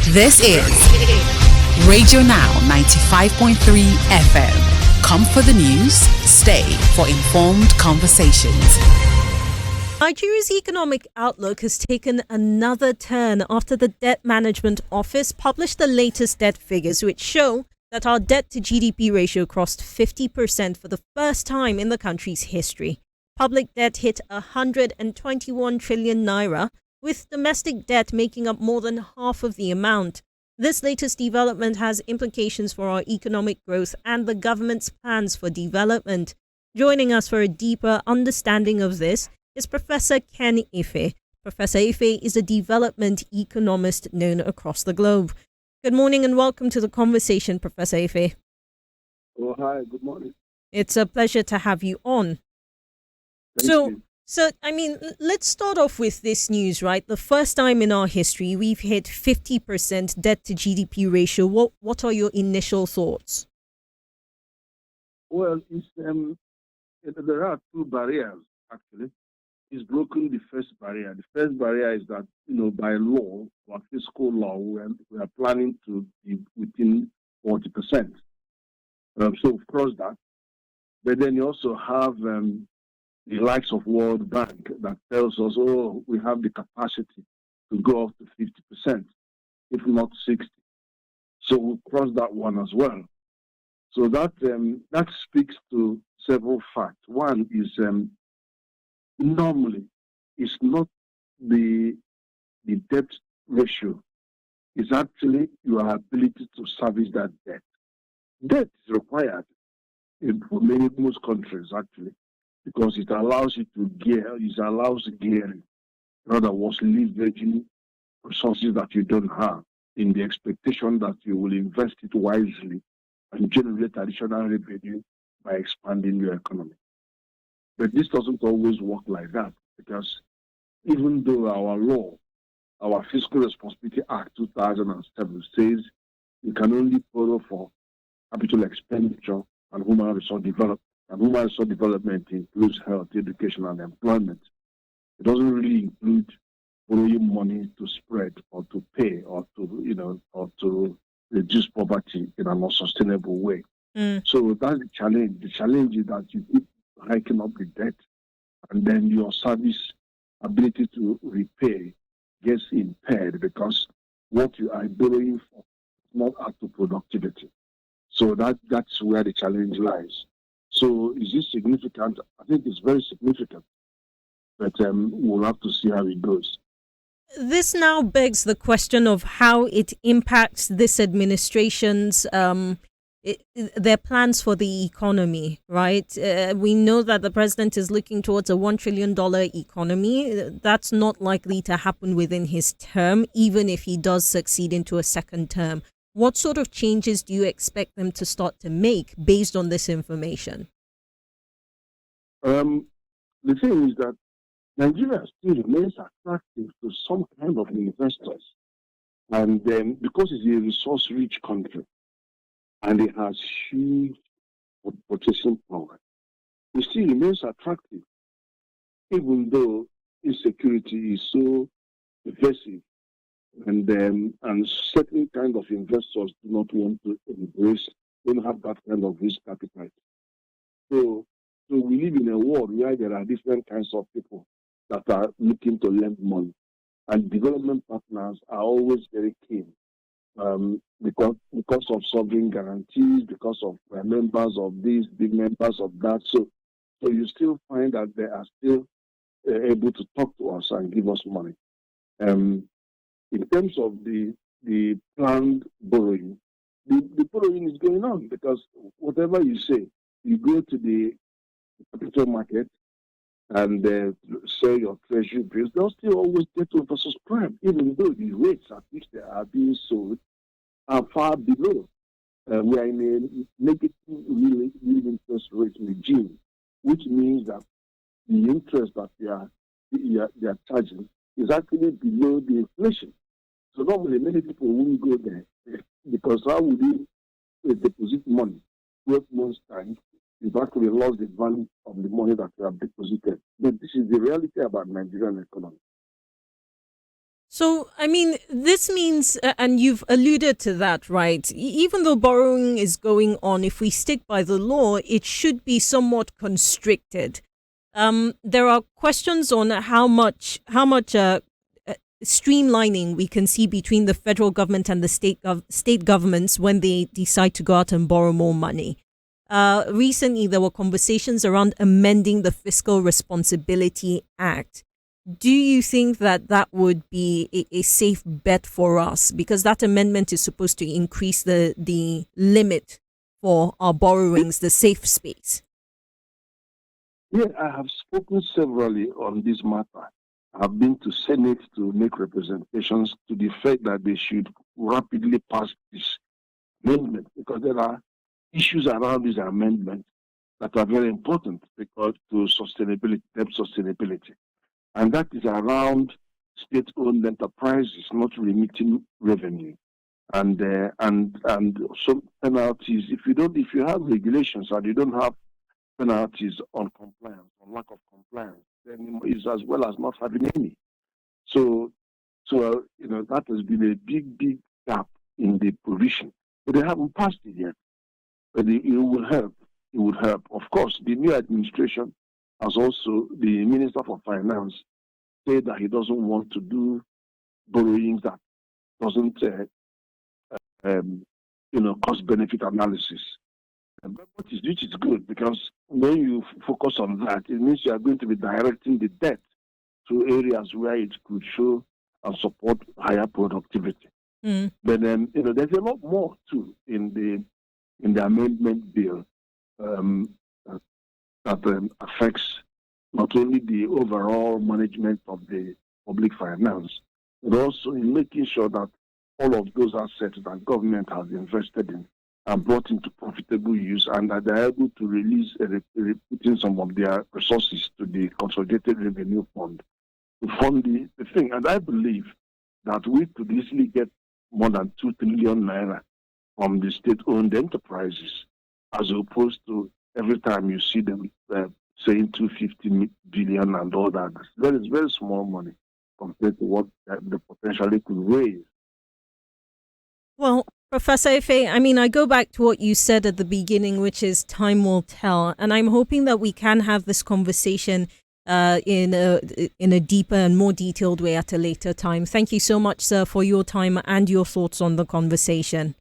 This is Radio Now 95.3 FM. Come for the news, stay for informed conversations. Nigeria's economic outlook has taken another turn after the Debt Management Office published the latest debt figures, which show that our debt-to-GDP ratio crossed 50% for the first time in the country's history. Public debt hit 121 trillion naira, with domestic debt making up more than half of the amount. This latest development has implications for our economic growth and the government's plans for development. Joining us for a deeper understanding of this is Professor Ken Ife. Professor Ife is a development economist known across the globe. Good morning and welcome to the conversation, Professor Ife. Oh, hi, good morning. It's a pleasure to have you on. Thank you. Let's start off with this news, right? The first time in our history, we've hit 50% debt to GDP ratio. What are your initial thoughts? Well, there are two barriers, actually. It's broken the first barrier. The first barrier is that, by law, or fiscal law, we are planning to be within 40%. So we've crossed that. But then you also have the likes of World Bank that tells us, we have the capacity to go up to 50%, if not 60%. So we'll cross that one as well. So that speaks to several facts. One is normally it's not the debt ratio, it's actually your ability to service that debt. Debt is required for most countries, actually, because it allows you to gearing. In other words, leveraging resources that you don't have in the expectation that you will invest it wisely and generate additional revenue by expanding your economy. But this doesn't always work like that, because even though our law, our Fiscal Responsibility Act 2007 says you can only borrow for capital expenditure and human resource development, and human resource development includes health, education, and employment. It doesn't really include borrowing money to spread or to pay or to reduce poverty in a more sustainable way. So that's the challenge. The challenge is that you keep hiking up the debt, and then your service ability to repay gets impaired because what you are borrowing for is not up to productivity. So that's where the challenge lies. So is this significant? I think it's very significant, but we'll have to see how it goes. This now begs the question of how it impacts this administration's their plans for the economy, right? We know that the president is looking towards a $1 trillion economy. That's not likely to happen within his term, even if he does succeed into a second term. What sort of changes do you expect them to start to make based on this information? The thing is that Nigeria still remains attractive to some kind of investors. And because it's a resource-rich country and it has huge purchasing power, it still remains attractive, even though insecurity is so pervasive. And certain kind of investors do not want to don't have that kind of risk appetite. So we live in a world where there are different kinds of people that are looking to lend money. And development partners are always very keen because of sovereign guarantees, because of members of this, big members of that. So you still find that they are still able to talk to us and give us money. In terms of the planned borrowing, the borrowing is going on because whatever you say, you go to the capital market and sell your treasury bills, they'll still always get oversubscribed, even though the rates at which they are being sold are far below. We are in a negative real interest rate regime, which means that the interest that they are charging is actually below the inflation. So normally many people won't go there because how would you deposit money 12 months' time? You've actually lost the value of the money that you have deposited. But this is the reality about Nigerian economy. So, I mean, this means, and you've alluded to that, right? Even though borrowing is going on, if we stick by the law, it should be somewhat constricted. There are questions on how much streamlining we can see between the federal government and the state governments when they decide to go out and borrow more money. Recently, there were conversations around amending the Fiscal Responsibility Act. Do you think that that would be a safe bet for us? Because that amendment is supposed to increase the limit for our borrowings, the safe space. Yeah, I have spoken severally on this matter. I've been to Senate to make representations to the fact that they should rapidly pass this amendment because there are issues around this amendment that are very important because to sustainability, debt sustainability. And that is around state-owned enterprises not remitting revenue, and some penalties. If you have regulations and you don't have penalties on compliance, on lack of compliance, then it's as well as not having any. So that has been a big gap in the provision, but they haven't passed it yet. But it will help. It would help. Of course, the new administration has also the Minister for Finance said that he doesn't want to do borrowing that doesn't cost benefit analysis. Which is good because when you focus on that, it means you are going to be directing the debt to areas where it could show and support higher productivity. But there's a lot more too in the amendment bill that affects not only the overall management of the public finance, but also in making sure that all of those assets that government has invested in are brought into profitable use and that they're able to release putting some of their resources to the Consolidated Revenue Fund to fund the thing. And I believe that we could easily get more than 2 trillion naira from the state-owned enterprises, as opposed to every time you see them saying 250 billion and all that. That is very small money compared to what they potentially could raise. Well, Professor Ife, I mean, I go back to what you said at the beginning, which is time will tell. And I'm hoping that we can have this conversation in a deeper and more detailed way at a later time. Thank you so much, sir, for your time and your thoughts on the conversation.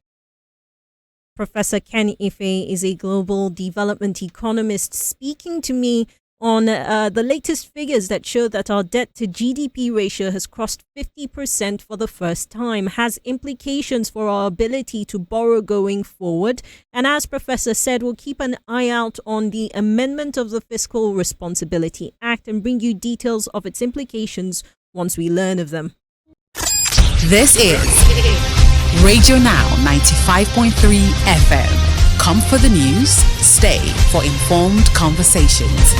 Professor Ken Ife is a global development economist speaking to me on the latest figures that show that our debt-to-GDP ratio has crossed 50% for the first time, has implications for our ability to borrow going forward. And as Professor said, we'll keep an eye out on the amendment of the Fiscal Responsibility Act and bring you details of its implications once we learn of them. This is Radio Now 95.3 FM. Come for the news, stay for informed conversations.